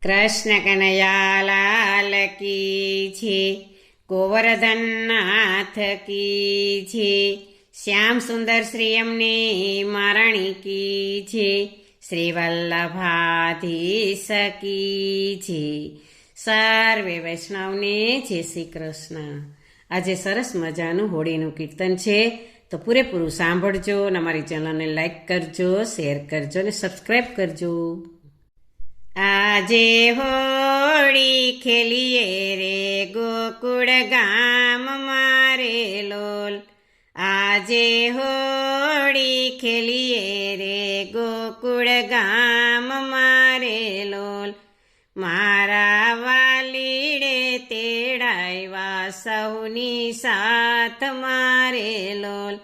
કૃષ્ણ કનૈયા લાલ કી છે, ગોવર્ધન નાથ કી છે, શ્યામ સુંદર શ્રી અમને મહારાણી કી છે, શ્રી વલ્લભાધીશ કી છે, સર્વે વૈષ્ણવને જય શ્રી કૃષ્ણ. આજે સરસ મજાનું હોળીનું કીર્તન છે, તો પૂરેપૂરું સાંભળજો અને અમારી ચેનલને લાઈક કરજો, શેર કરજો અને સબસ્ક્રાઈબ કરજો. આજે હોળી ખેલીએ રે ગોકુળ ગામ મારે લોલ, આજે હોળી ખેલીએ રે ગોકુળ ગામ મારે લોલ, મારા વાલીડે તેડાવ્યા સૌની સાથ મારે લોલ,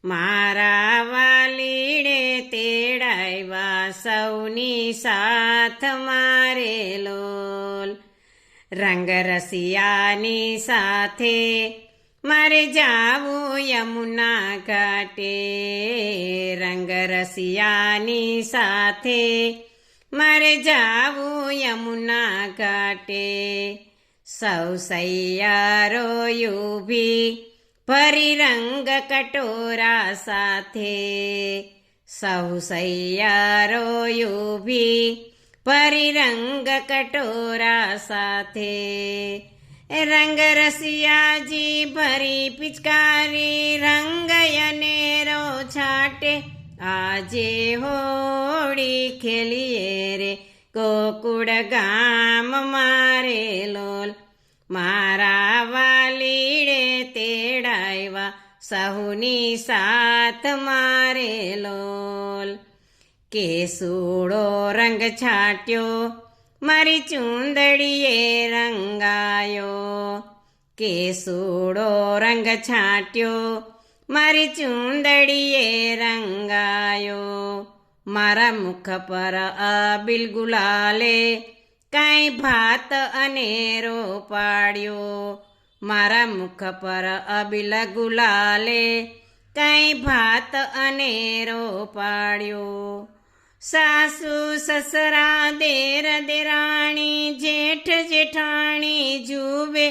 મારા વાલીડે તેડાવ્યા સૌની સાથ મારે લોલ. રંગ રસિયાની સાથે મારે જાવું યમુના ઘાટે, રંગ રસિયાની સાથે મારે જાવું યમુના ઘાટે, સૌ સૈયારો ઊભી ભરી રંગ કટોરા સાથે, સૌ સૈયારો ઊભી ભરી રંગ કટોરા સાથે, રંગ રસિયાજી ભરી પિચકારી રંગ અનેરો છાટે, આજે હોળી ખેલીએ રે ગોકુળ ગામ મારે લોલ, મારા વાલીડે તેડાવ્યા સહુની સાથ મારે લોલ. કેસુડો રંગ છાટ્યો મારી ચૂંદડીએ રંગાયો, કેસુડો રંગ છાટ્યો મારી ચૂંદડીએ રંગાયો, મારા મુખ પર અબીલ ગુલાલે કાંઈ ભાત અનેરો પાડ્યો, મારા મુખ પર અબીલ ગુલાલે કાંઈ ભાત અનેરો પાડ્યો, સાસુ સસરા દેર દેરાણી જેઠ જેઠાણી જુએ,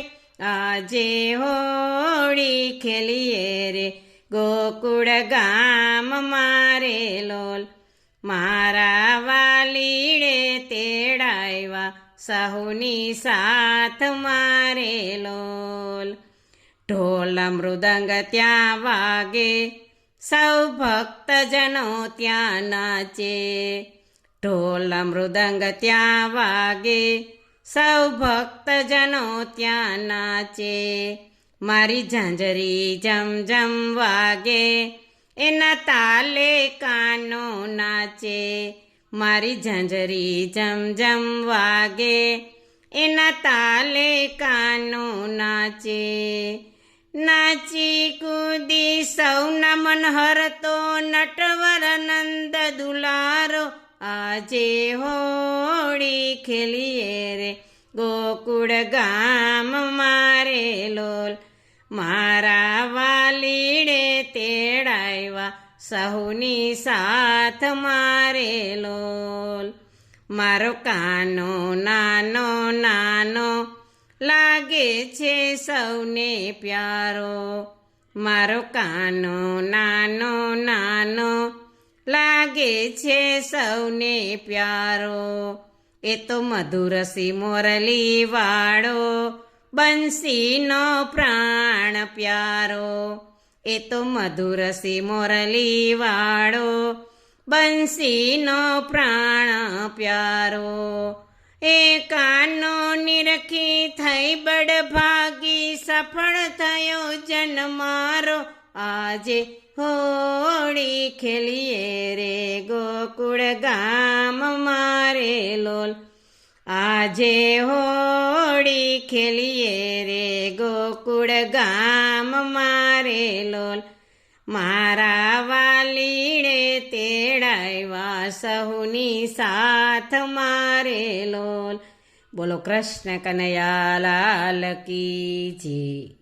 આજે હોળી ખેલીએ રે ગોકુળ ગામ મારે લોલ, મારા વાલીડે તેડાવ્યા સહુની સાથ મારે લોલ. ઢોલ મૃદંગ ત્યાં વાગે સૌ ભક્તજનો ત્યાં નાચે, ઢોલ મૃદંગ ત્યાં વાગે સૌ ભક્તજનો ત્યાં નાચે, મારી ઝાંઝરી જમ જમ વાગે એના તાલે કાનો નાચે, મારી ઝાંઝરી જમ જમ વાગે એના તાલે કાનો નાચે, નાચી કૂદી સૌના મન હરતો નટવર નંદ દુલારો, આજે હોળી ખેલીએ રે ગોકુળ ગામ મારે લોલ, મારા વાલીડે તેડાવ્યા સહુની સાથ મારે લોલ. મારો કાનો નાનો નાનો લાગે છે સૌને પ્યારો, મારો કાનો નાનો નાનો લાગે છે સૌને પ્યારો, એ તો મધુરસી મોરલી વાળો બંસીનો પ્રાણ પ્યારો, એ તો મધુરસી મોરલી વાળો બંસીનો પ્રાણ પ્યારો, એ કાનો નિરખી થઈ બડભાગી સફળ થયો જન મારો, આજે હોળી ખેલીએ રે ગોકુળ ગામ મારે લોલ, આજે હોળી ખેલીએ રે ગોકુળ ગામ મારે લોલ, મારા વાલીડે તેડાવ્યા સહુની સાથ મારે લોલ. બોલો કૃષ્ણ કનૈયા લાલ કી જય.